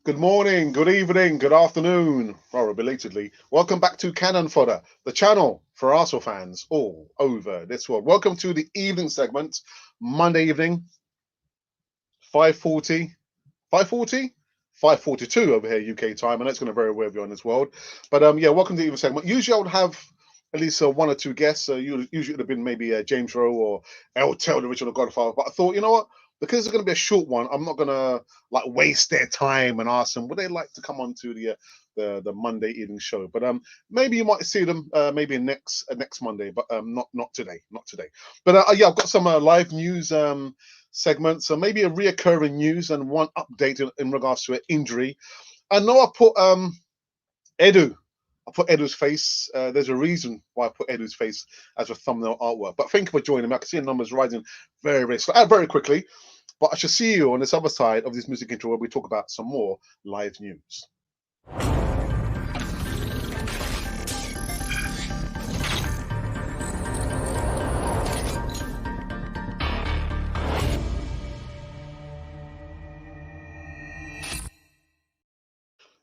Good morning, good evening, good afternoon, or belatedly. Welcome back to Cannon Fodder, the channel for Arsenal fans all over this world. Welcome to the evening segment, Monday evening, 5:40, 5:40, 5:42 over here UK time, and that's going to vary wherever you're in this world. But yeah, welcome to the evening segment. Usually I would have at least one or two guests. Usually it would have been maybe James Rowe or El Tel, the original Godfather. But I thought, you know what? Because it's going to be a short one, I'm not going to like waste their time and ask them would they like to come on to the Monday evening show. But maybe you might see them maybe next Monday, but not today, not today. But yeah, I've got some live news segments, so maybe a reoccurring news and one update in regards to an injury. I know I put Edu. I put Edu's face. There's a reason why I put Edu's face as a thumbnail artwork. But thank you for joining me. I can see the numbers rising very quickly. But I shall see you on this other side of this music intro where we talk about some more live news.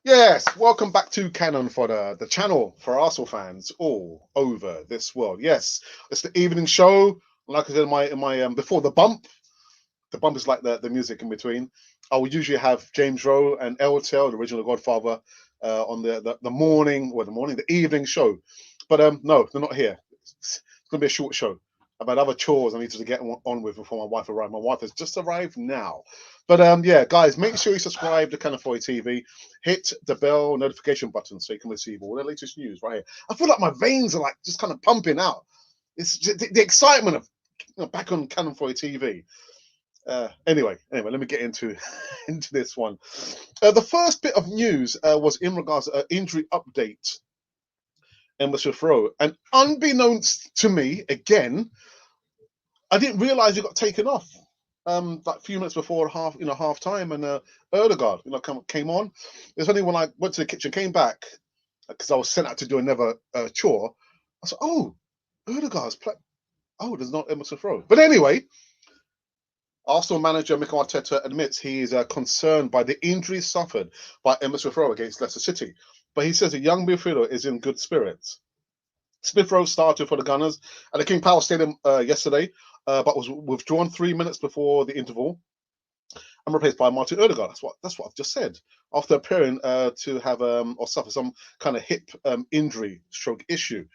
Yes, welcome back to Cannon Fodder, the channel for Arsenal fans all over this world. Yes, it's the evening show. Like I said in my before the bump is like the music in between. I would usually have James Rowe and El Tel, the original Godfather, on the morning or the evening show. But no, they're not here. It's gonna be a short show about other chores I need to get on with before my wife arrives. My wife has just arrived now. But yeah, guys, make sure you subscribe to Canafoy TV. Hit the bell notification button so you can receive all the latest news right here. I feel like my veins are like just kind of pumping out. It's just the excitement of back on Canafoy TV. Anyway, let me get into into this one. The first bit of news was in regards to an injury update in Smith Rowe, and unbeknownst to me, again, I didn't realise he got taken off. Like a few minutes before half time, and Erdegaard, came on. It's only when I went to the kitchen, came back because I was sent out to do another chore. I said, "Oh, Erdegaard's play. Oh, there's not Emerson Rowe." But anyway, Arsenal manager Mikel Arteta admits he is concerned by the injuries suffered by Emma Smith Rowe against Leicester City, but he says the young midfielder is in good spirits. Smith Rowe started for the Gunners at the King Power Stadium yesterday, but was withdrawn 3 minutes before the interval and replaced by Martin Odegaard. That's what I've just said. After appearing to have or suffer some kind of hip injury stroke issue.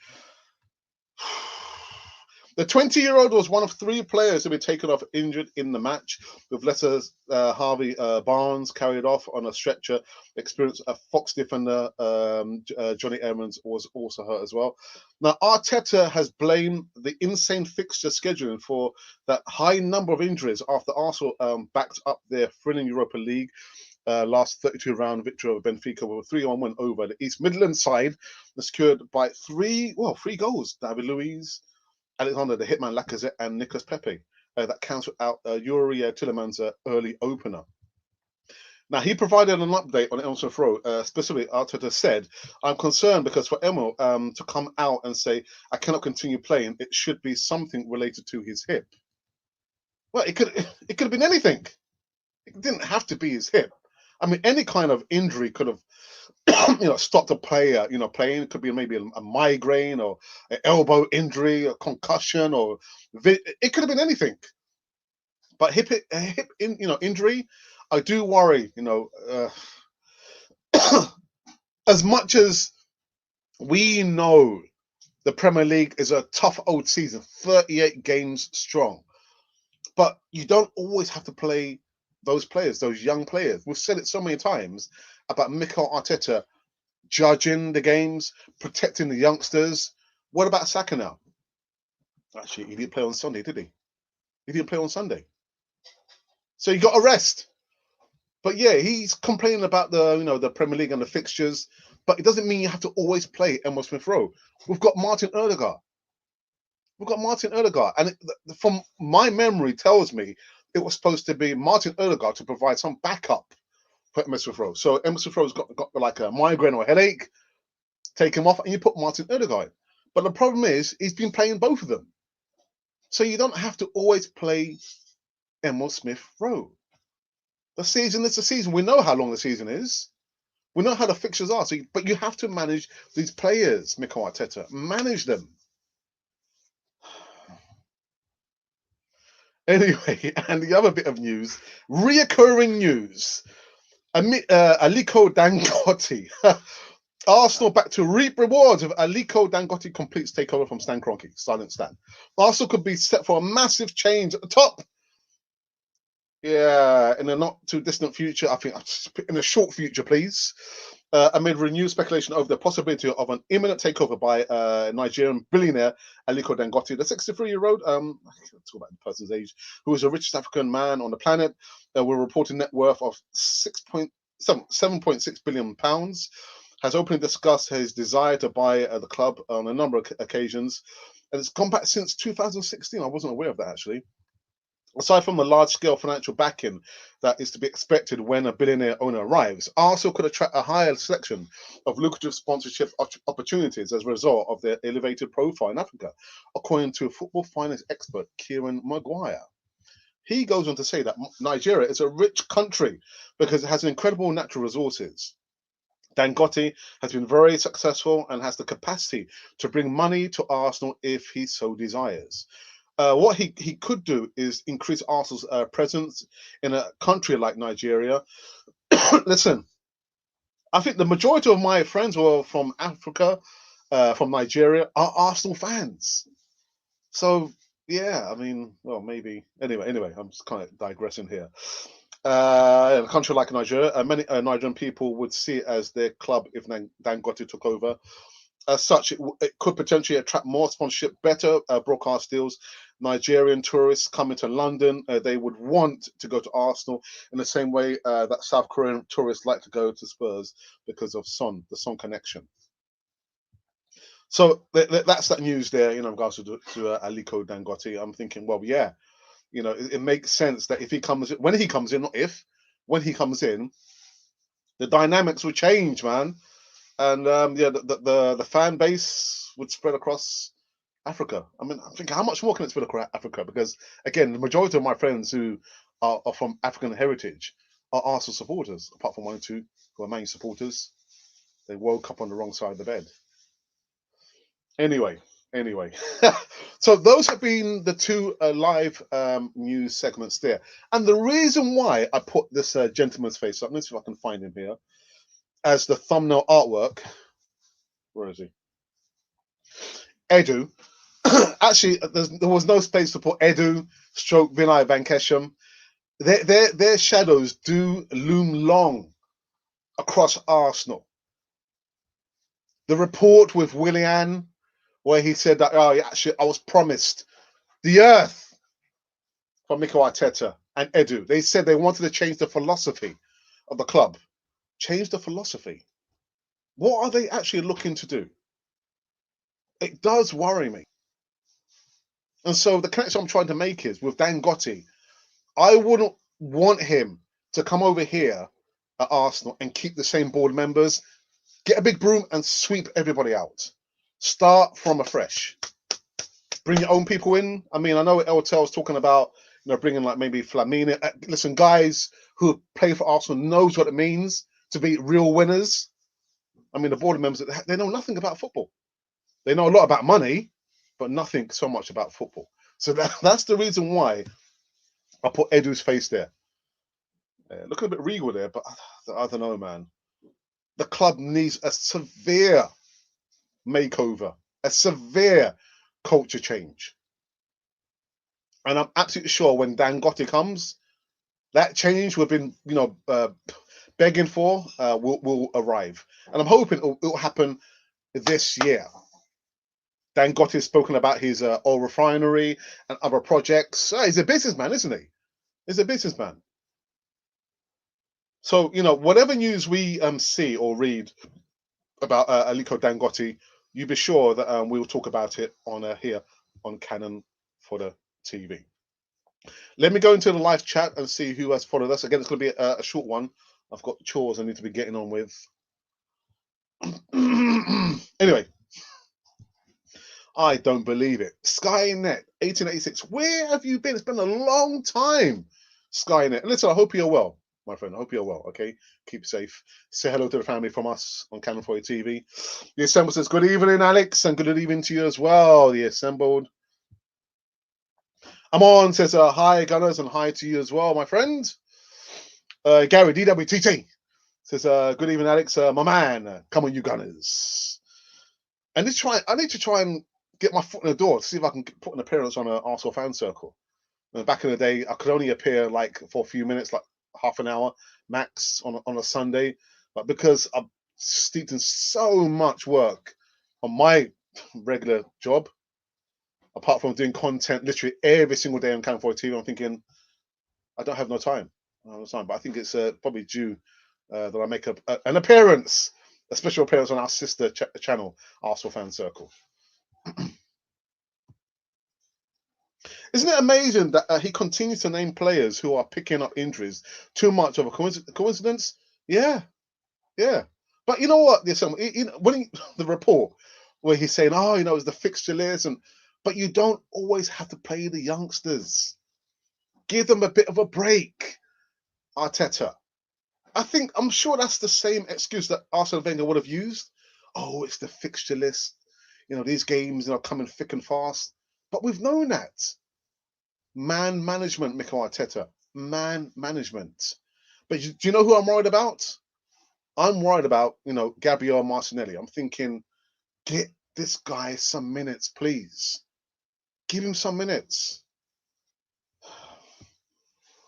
The 20-year-old was one of three players to be taken off injured in the match, with Leicester's Harvey Barnes carried off on a stretcher. Experienced a Fox defender, Johnny Evans, was also hurt as well. Now, Arteta has blamed the insane fixture scheduling for that high number of injuries after Arsenal backed up their thrilling Europa League last 32-round victory over Benfica with a 3-1 win over the East Midlands side, secured by three goals. David Luiz, Alexander the Hitman Lacazette, and Nicolas Pepe that cancelled out Yuri Tillemans' early opener. Now, he provided an update on Emerson Rowe. Specifically, Arteta said, "I'm concerned because for Emil to come out and say, I cannot continue playing, it should be something related to his hip." Well, it could have been anything. It didn't have to be his hip. I mean, any kind of injury could have stopped a player, playing. It could be maybe a migraine or an elbow injury, a concussion, or it could have been anything. But injury, I do worry. As much as we know the Premier League is a tough old season, 38 games strong, but you don't always have to play those players, those young players. We've said it so many times about Mikel Arteta judging the games, protecting the youngsters. What about Saka now? Actually, he didn't play on Sunday, did he? He didn't play on Sunday. So you got a rest. But yeah, he's complaining about the Premier League and the fixtures, but it doesn't mean you have to always play Emil Smith Rowe. We've got Martin Odegaard. And from my memory tells me it was supposed to be Martin Odegaard to provide some backup for Emil Smith Rowe. So Emil Smith Rowe's got like a migraine or a headache, take him off, and you put Martin Odegaard. But the problem is he's been playing both of them. So you don't have to always play Emil Smith Rowe. The season is the season. We know how long the season is. We know how the fixtures are. So, but you have to manage these players, Mikel Arteta. Manage them. Anyway, and the other bit of news, reoccurring news. Aliko Dangote. Arsenal back to reap rewards if Aliko Dangote completes takeover from Stan Kroenke. Silent Stan. Arsenal could be set for a massive change at the top. Yeah, in a not too distant future, I think in a short future, please. Amid renewed speculation over the possibility of an imminent takeover by Nigerian billionaire Aliko Dangote, the 63-year-old, I can't talk about the person's age, who is the richest African man on the planet, with a reported net worth of £7.6 billion, has openly discussed his desire to buy the club on a number of occasions, and it's gone back since 2016. I wasn't aware of that, actually. Aside from the large-scale financial backing that is to be expected when a billionaire owner arrives, Arsenal could attract a higher selection of lucrative sponsorship opportunities as a result of their elevated profile in Africa, according to football finance expert Kieran Maguire. He goes on to say that Nigeria is a rich country because it has incredible natural resources. Dangote has been very successful and has the capacity to bring money to Arsenal if he so desires. What he could do is increase Arsenal's presence in a country like Nigeria. Listen, I think the majority of my friends who are from Africa, from Nigeria, are Arsenal fans. So yeah, I mean, well, maybe anyway, I'm just kind of digressing here. In a country like Nigeria, many Nigerian people would see it as their club if Dangote took over. As such, it could potentially attract more sponsorship, better broadcast deals. Nigerian tourists coming to London, they would want to go to Arsenal in the same way that South Korean tourists like to go to Spurs because of the Son connection. So that's that news there, in regards to Aliko Dangote. I'm thinking, well, yeah, it makes sense that when he comes in, not if, when he comes in, the dynamics will change, man. And yeah, the fan base would spread across Africa. I mean, I'm thinking, how much more can it spread across Africa? Because again, the majority of my friends who are from African heritage are Arsenal supporters, apart from one or two who are Man U supporters. They woke up on the wrong side of the bed. Anyway. So those have been the two live news segments there. And the reason why I put this gentleman's face up, let's see if I can find him here, as the thumbnail artwork. Where is he? Edu. Actually, there was no space to put Edu, stroke Vinay Venkesham. Their shadows do loom long across Arsenal. The report with Willian, where he said that, actually, I was promised the earth from Mikel Arteta and Edu. They said they wanted to change the philosophy of the club. Change the philosophy. What are they actually looking to do? It does worry me. And so the connection I'm trying to make is with Dangote. I wouldn't want him to come over here at Arsenal and keep the same board members. Get a big broom and sweep everybody out. Start from afresh. Bring your own people in. I mean, I know Eltel was talking about, bringing like maybe Flamini. Listen, guys who play for Arsenal knows what it means to be real winners. I mean, the board members, they know nothing about football. They know a lot about money, but nothing so much about football. So that's the reason why I put Edu's face there. Looking a bit regal there, but I don't know, man. The club needs a severe makeover, a severe culture change. And I'm absolutely sure when Dangote comes, that change we've been, begging for will arrive. And I'm hoping it'll happen this year. Dangote has spoken about his oil refinery and other projects. He's a businessman, isn't he? He's a businessman. So, whatever news we see or read about Aliko Dangote, you be sure that we'll talk about it on here on Cannon Fodder TV. Let me go into the live chat and see who has followed us. Again, it's going to be a short one. I've got chores I need to be getting on with. Anyway, I don't believe it. Skynet 1886. Where have you been? It's been a long time. Skynet. Listen, I hope you're well. my friend. I hope you're well. Okay, keep safe. Say hello to the family from us on Canon 4 TV. The Assemble says good evening, Alex, and good evening to you as well. The Assembled. Amon says hi, Gunners, and hi to you as well, my friend. Gary DWTT says good evening, Alex, my man. Come on, you Gunners. And I need to try and get my foot in the door to see if I can put an appearance on an Arsenal fan circle. Back in the day, I could only appear like for a few minutes, like half an hour max on a Sunday. But because I'm steeped in so much work on my regular job, apart from doing content literally every single day on Cam 4 TV, I'm thinking I don't have no time. But I think it's probably due that I make an appearance, a special appearance on our sister channel, Arsenal Fan Circle. Isn't it amazing that he continues to name players who are picking up injuries? Too much of a coincidence? Yeah. But you know what? There's some when the report where he's saying, "Oh, it's the fixture list," but you don't always have to play the youngsters. Give them a bit of a break, Arteta. I'm sure that's the same excuse that Arsene Wenger would have used. Oh, it's the fixture list. These games are coming thick and fast. But we've known that. Man management, Mikel Arteta. Man management. But do you know who I'm worried about? I'm worried about, Gabriel Martinelli. I'm thinking, get this guy some minutes, please. Give him some minutes.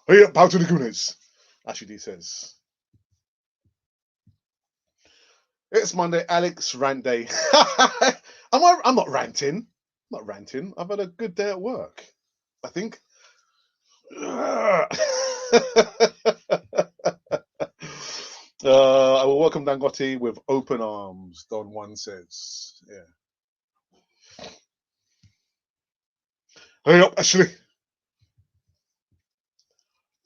Hey up, bow to the Gunners, Ashley says. It's Monday, Alex rant day. I'm not ranting. I'm not ranting. I've had a good day at work, I think. I will welcome Dangote with open arms, Don Juan says. Yeah. Hurry up, Ashley.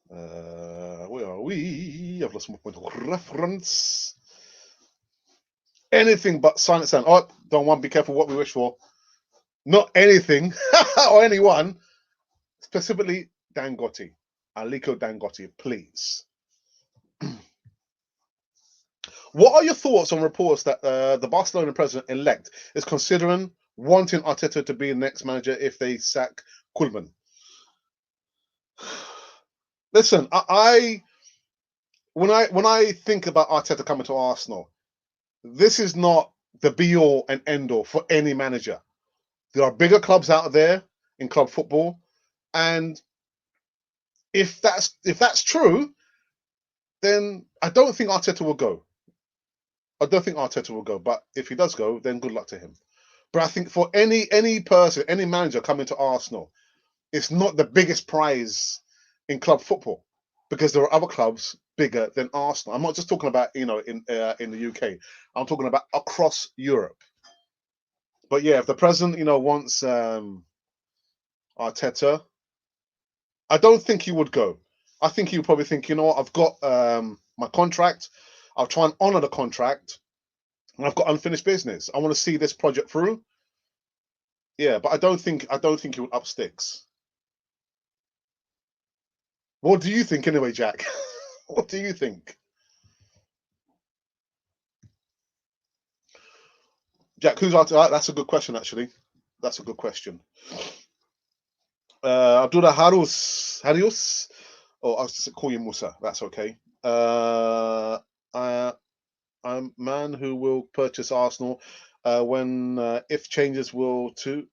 Where are we? I've lost my point of reference. Anything but silent sound. Oh, Don Juan, be careful what we wish for. Not anything or anyone. Specifically, Dangote. Aliko Dangote, please. What are your thoughts on reports that the Barcelona president-elect is considering wanting Arteta to be the next manager if they sack Koeman? Listen, when I think about Arteta coming to Arsenal, this is not the be-all and end-all for any manager. There are bigger clubs out there in club football, and if that's true, then I don't think Arteta will go. But if he does go, then good luck to him. But I think for any person, any manager coming to Arsenal, it's not the biggest prize in club football because there are other clubs bigger than Arsenal. I'm not just talking about in the UK. I'm talking about across Europe. But yeah, if the president wants Arteta, I don't think he would go. I think he would probably think, I've got my contract. I'll try and honor the contract. And I've got unfinished business. I want to see this project through. Yeah, but I don't think he would up sticks. What do you think anyway, Jack? What do you think? Jack, who's Arteta? That's a good question, actually. That's a good question. Abdullah Harius. Oh, I'll just call you Musa. That's okay. I'm man who will purchase Arsenal when if changes will too.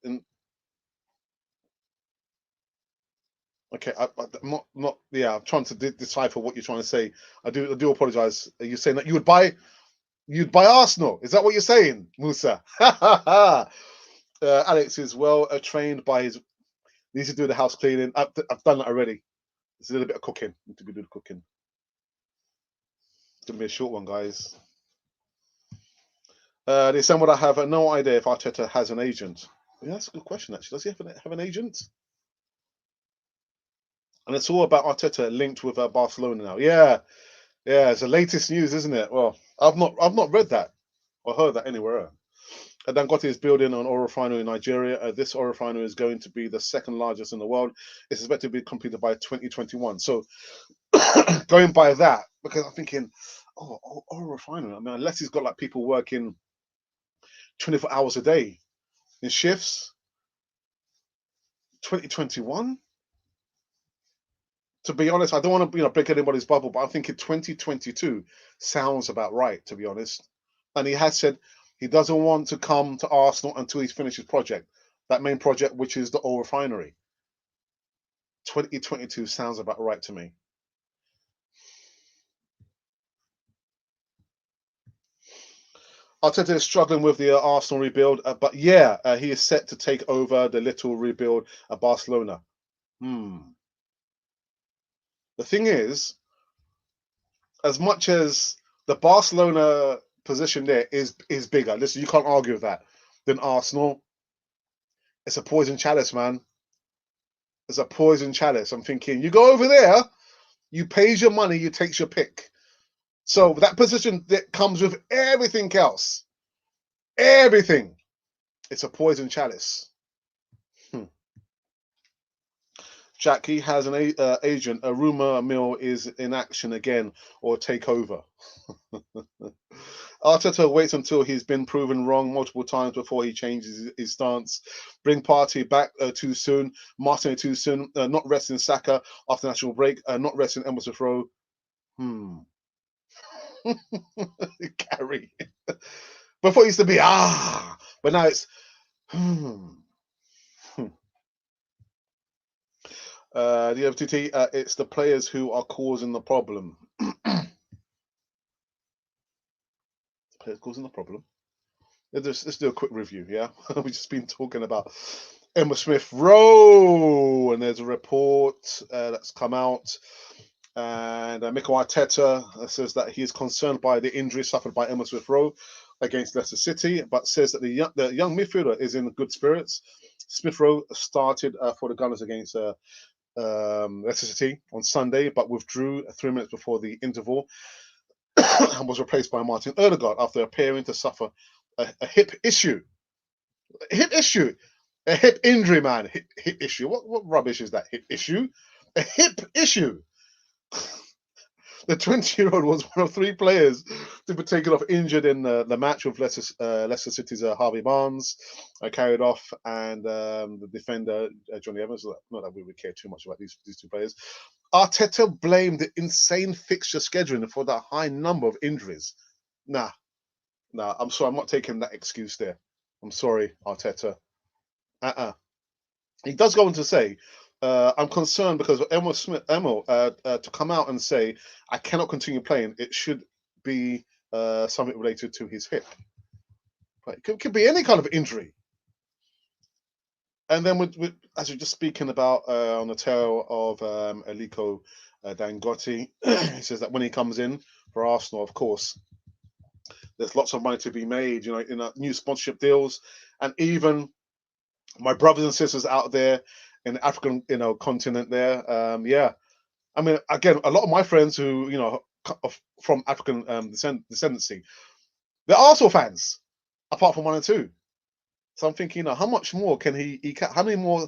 Okay, I'm not. Yeah, I'm trying to decipher what you're trying to say. I do apologize. Are you saying that you'd buy Arsenal? Is that what you're saying, Musa? Alex is well trained by his. Needs to do the house cleaning. I've done that already. It's a little bit of cooking. Need to be doing cooking. It's gonna be a short one, guys. They said, "Would I have no idea if Arteta has an agent?" Yeah, that's a good question, actually. Does he have an agent? And it's all about Arteta linked with Barcelona now. Yeah, it's the latest news, isn't it? Well, I've not read that or heard that anywhere. Dangote is building an oil refinery in Nigeria. This oil refinery is going to be the second largest in the world. It's expected to be completed by 2021. So going by that, because I'm thinking, oil refinery. I mean, unless he's got like people working 24 hours a day in shifts, 2021. To be honest, I don't want to break anybody's bubble, but I'm thinking 2022 sounds about right, to be honest. And he has said he doesn't want to come to Arsenal until he's finished his project, that main project, which is the oil refinery. 2022 sounds about right to me. Arteta is struggling with the Arsenal rebuild, but yeah, he is set to take over the little rebuild at Barcelona. The thing is, as much as the Barcelona position there is bigger, listen, you can't argue with that, than Arsenal. It's a poison chalice, man. It's a poison chalice. I'm thinking, you go over there, you pays your money, you takes your pick. So that position that comes with everything else, everything. It's a poison chalice. Jackie has an agent. A rumor mill is in action again, or take over. Arteta waits until he's been proven wrong multiple times before he changes his stance. Bring Party back too soon. Martin too soon. Not resting Saka after national break. Not resting Emerson Rowe. Gary. Before it used to be but now it's the FTT. It's the players who are causing the problem. Players causing the problem. Let's do a quick review, yeah? We've just been talking about Emma Smith Rowe, and there's a report that's come out. And Mikel Arteta says that he is concerned by the injury suffered by Emma Smith Rowe against Leicester City, but says that the young midfielder is in good spirits. Smith Rowe started for the Gunners against Leicester City on Sunday, but withdrew 3 minutes before the interval and was replaced by Martin Odegaard after appearing to suffer a hip issue. A hip issue. A hip injury, man. Hip issue. What rubbish is that? Hip issue? A hip issue. The 20-year-old was one of 3 players to be taken off injured in the match with Leicester City's Harvey Barnes carried off, and the defender Johnny Evans. Not that we would care too much about these 2 players. Arteta blamed the insane fixture scheduling for the high number of injuries. Nah, I'm sorry, I'm not taking that excuse there. I'm sorry, Arteta. He does go on to say, I'm concerned because Emil to come out and say, I cannot continue playing, it should be something related to his hip. But it could be any kind of injury. And then, as we're just speaking about on the tail of Aliko Dangote, he says that when he comes in for Arsenal, of course, there's lots of money to be made, in new sponsorship deals, and even my brothers and sisters out there in the African, continent there. Yeah, I mean, again, a lot of my friends who, from African descendancy, they're Arsenal fans, apart from 1 and 2. So I'm thinking, how much more can how many more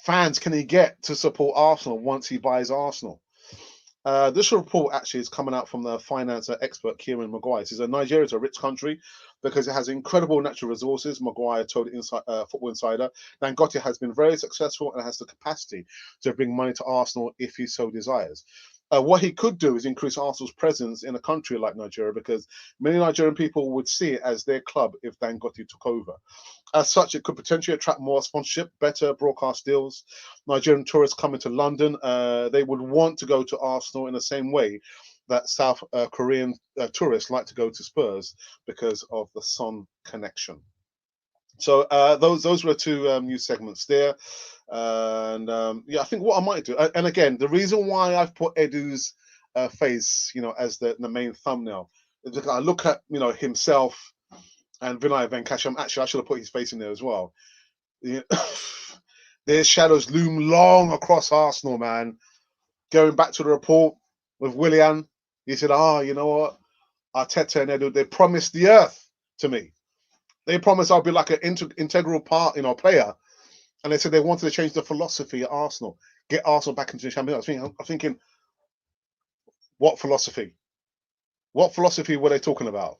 fans can he get to support Arsenal once he buys Arsenal? This report actually is coming out from the finance expert Kieran Maguire. He says Nigeria is a rich country because it has incredible natural resources. Maguire told Football Insider. Dangote has been very successful and has the capacity to bring money to Arsenal if he so desires. What he could do is increase Arsenal's presence in a country like Nigeria, because many Nigerian people would see it as their club if Dangote took over. As such, it could potentially attract more sponsorship, better broadcast deals. Nigerian tourists coming to London, they would want to go to Arsenal in the same way that South Korean tourists like to go to Spurs because of the Son connection. So those were 2 new segments there. And yeah, I think what I might do, and again, the reason why I've put Edu's face, as the main thumbnail, is because I look at, himself and Vinay Venkasham. Actually, I should have put his face in there as well. Yeah. Their shadows loom long across Arsenal, man. Going back to the report with Willian, he said, you know what? Arteta and Edu, they promised the earth to me. They promised I'll be like an integral part, player. And they said they wanted to change the philosophy at Arsenal, get Arsenal back into the Champions League. I'm thinking, What philosophy? What philosophy were they talking about?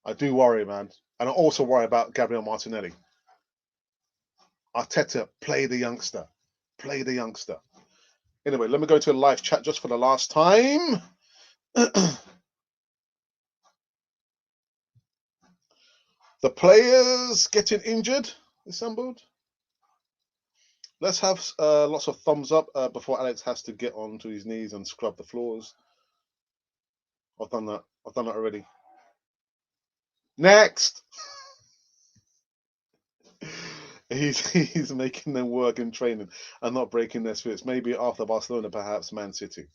I do worry, man. And I also worry about Gabriel Martinelli. Arteta, play the youngster. Play the youngster. Anyway, let me go to a live chat just for the last time. The players getting injured, assembled. Let's have lots of thumbs up before Alex has to get onto his knees and scrub the floors. I've done that. I've done that already. Next. He's making them work in training and not breaking their spirits. Maybe after Barcelona, perhaps Man City.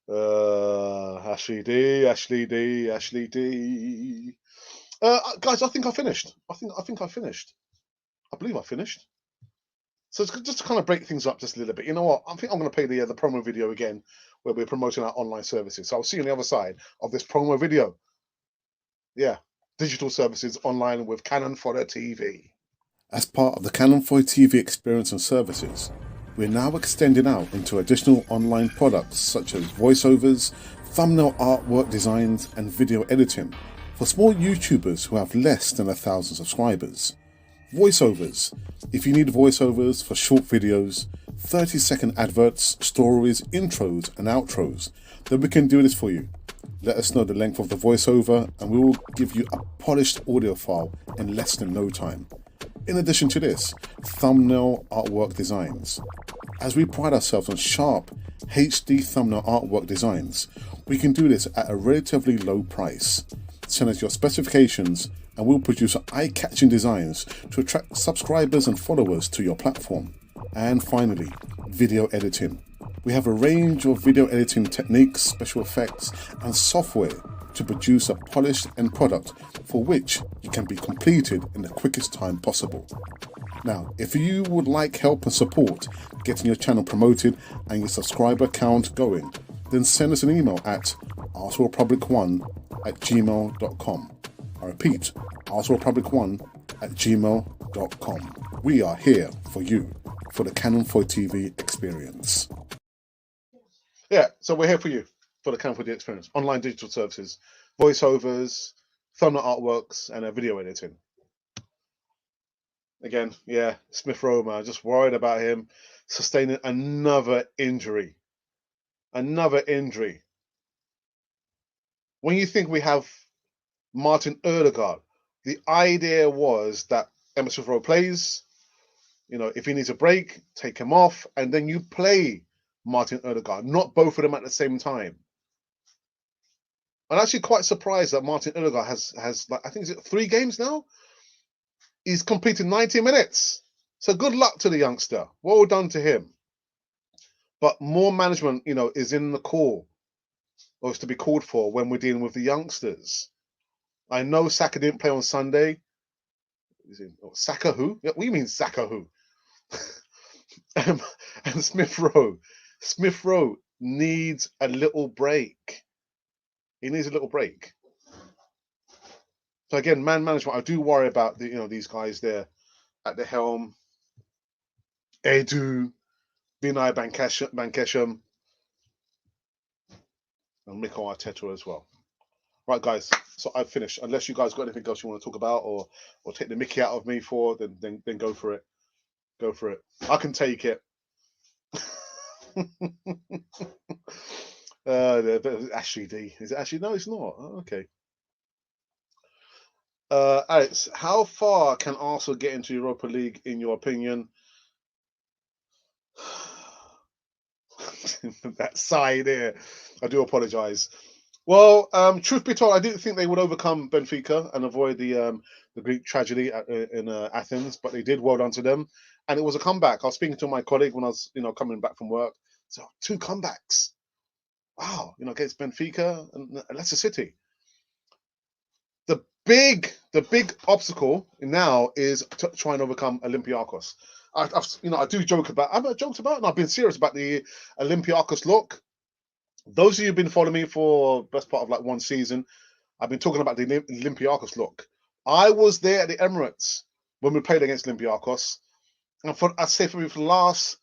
Ashley D, Ashley D, Ashley D. Guys, I think I finished. I think I finished. I believe I finished. So it's just to kind of break things up just a little bit. You know what? I think I'm going to play the promo video again, where we're promoting our online services. So I'll see you on the other side of this promo video. Yeah, digital services online with Canon Fodder TV. As part of the Canon Fodder TV experience and services, we're now extending out into additional online products such as voiceovers, thumbnail artwork designs, and video editing for small YouTubers who have less than 1,000 subscribers. Voiceovers. If you need voiceovers for short videos, 30-second adverts, stories, intros, and outros, then we can do this for you. Let us know the length of the voiceover and we will give you a polished audio file in less than no time. In addition to this, thumbnail artwork designs. As we pride ourselves on sharp HD thumbnail artwork designs, we can do this at a relatively low price. Send us your specifications and we'll produce eye-catching designs to attract subscribers and followers to your platform. And finally, video editing. We have a range of video editing techniques, special effects, and software to produce a polished end product for which you can be completed in the quickest time possible. Now, if you would like help and support getting your channel promoted and your subscriber count going, then send us an email at arseworldpublic1@gmail.com. I repeat, arseworldpublic1@gmail.com. We are here for you, for the Canon Fodder TV experience. Yeah, so we're here for you, for the Canon Fodder experience. Online digital services, voiceovers, thumbnail artworks, and video editing. Again, yeah, Smith Rowe, man, just worried about him sustaining another injury. Another injury. When you think we have Martin Odegaard, the idea was that Emerson Rowe plays, you know, if he needs a break, take him off, and then you play Martin Odegaard, not both of them at the same time. I'm actually quite surprised that Martin Odegaard has like, I think, is it 3 games now? He's completed 90 minutes. So good luck to the youngster. Well done to him. But more management, you know, is in the call, or is to be called for when we're dealing with the youngsters. I know Saka didn't play on Sunday. Saka who? What do you mean Saka who? And Smith Rowe. Smith Rowe needs a little break. He needs a little break. So again, man management. I do worry about these guys there at the helm. Edu, Vinay Bankesham, and Mikel Arteta as well. Right, guys. So I've finished. Unless you guys got anything else you want to talk about or take the mickey out of me for, then go for it. Go for it. I can take it. Ashley D. Is it Ashley? No, it's not. Oh, okay. Alex, how far can Arsenal get into Europa League in your opinion? That sigh there. I do apologise. Well, truth be told, I didn't think they would overcome Benfica and avoid the Greek tragedy in Athens, but they did. Well done to them, and it was a comeback. I was speaking to my colleague when I was, coming back from work. So 2 comebacks. Wow, against Benfica and Leicester City. The big obstacle now is to try and overcome Olympiacos. I do joke about. I've joked about, and I've been serious about the Olympiacos look. Those of you who've been following me for best part of like 1 season, I've been talking about the Olympiacos look. I was there at the Emirates when we played against Olympiacos, and I'd say for the last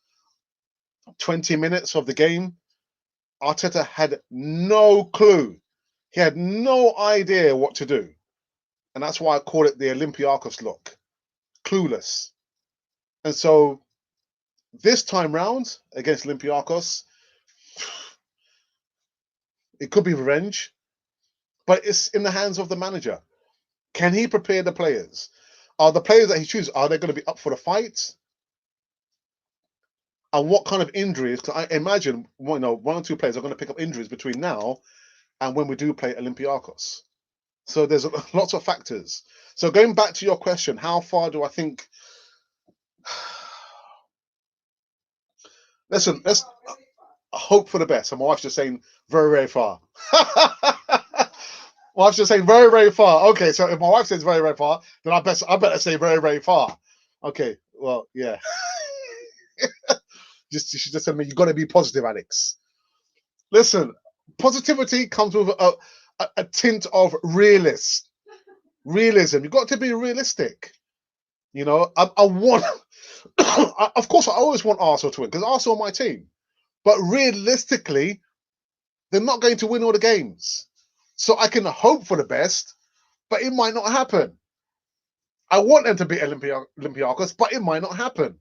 20 minutes of the game, Arteta had no clue. He had no idea what to do. And that's why I call it the Olympiacos look. Clueless. And so this time round against Olympiacos, it could be revenge, but it's in the hands of the manager. Can he prepare the players? Are the players that he chooses, are they going to be up for the fight? And what kind of injuries? Because I imagine, one or two players are going to pick up injuries between now and when we do play Olympiacos. So there's lots of factors. So going back to your question, how far do I think? Listen, let's hope for the best. And my wife's just saying very, very far. My wife's just saying very, very far. Okay, so if my wife says very, very far, then I better say very, very far. Okay, well, yeah. She just said to me, you got to be positive, Alex. Listen, positivity comes with a tint of realism. You've got to be realistic. You know, I want, of course, I always want Arsenal to win because Arsenal are my team. But realistically, they're not going to win all the games. So I can hope for the best, but it might not happen. I want them to beat Olympiacos, but it might not happen.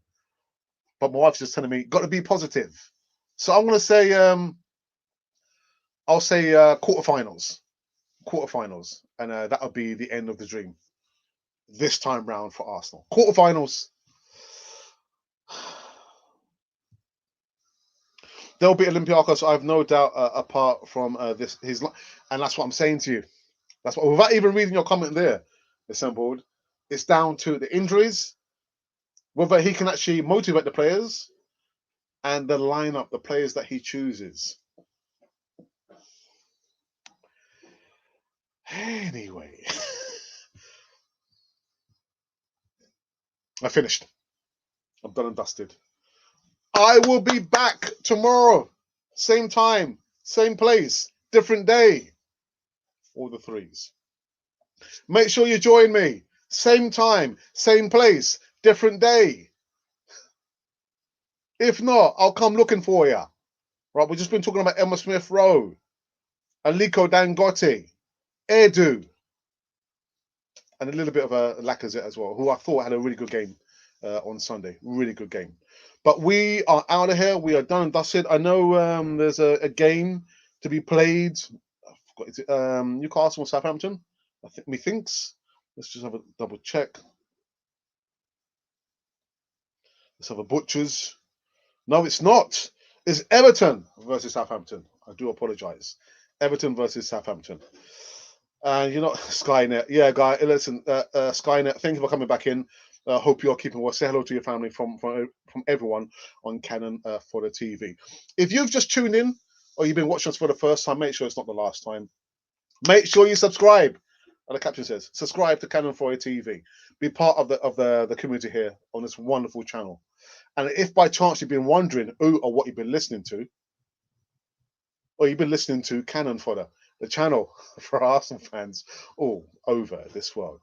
But my wife's just telling me, got to be positive. So I'm going to say, I'll say quarterfinals, and that'll be the end of the dream this time round for Arsenal. Quarterfinals. They'll beat Olympiacos, I have no doubt. Apart from and that's what I'm saying to you. That's what, without even reading your comment there, assembled. It's down to the injuries, whether he can actually motivate the players, and the lineup, the players that he chooses. Anyway, I finished. I'm done and dusted. I will be back tomorrow. Same time, same place, different day. All the threes. Make sure you join me. Same time, same place, different day. If not, I'll come looking for you. Right, we've just been talking about Emma Smith Rowe, Aliko Dangote, Edu, and a little bit of a Lacazette as well, who I thought had a really good game on Sunday. Really good game. But we are out of here. We are done and dusted. I know there's a game to be played. I forgot, is it Newcastle or Southampton? I think methinks. Let's just have a double check. Let's have a butchers. No, it's not. It's Everton versus Southampton. I do apologise. Everton versus Southampton. And Skynet. Yeah, guy. Listen, Skynet. Thank you for coming back in. Hope you're keeping well. Say hello to your family from everyone on Canon for the TV. If you've just tuned in or you've been watching us for the first time, make sure it's not the last time. Make sure you subscribe. And the caption says, subscribe to Canon for your TV. Be part of the community here on this wonderful channel. And if by chance you've been wondering who or what you've been listening to, or you've been listening to Cannon Fodder, the channel for Arsenal fans all over this world.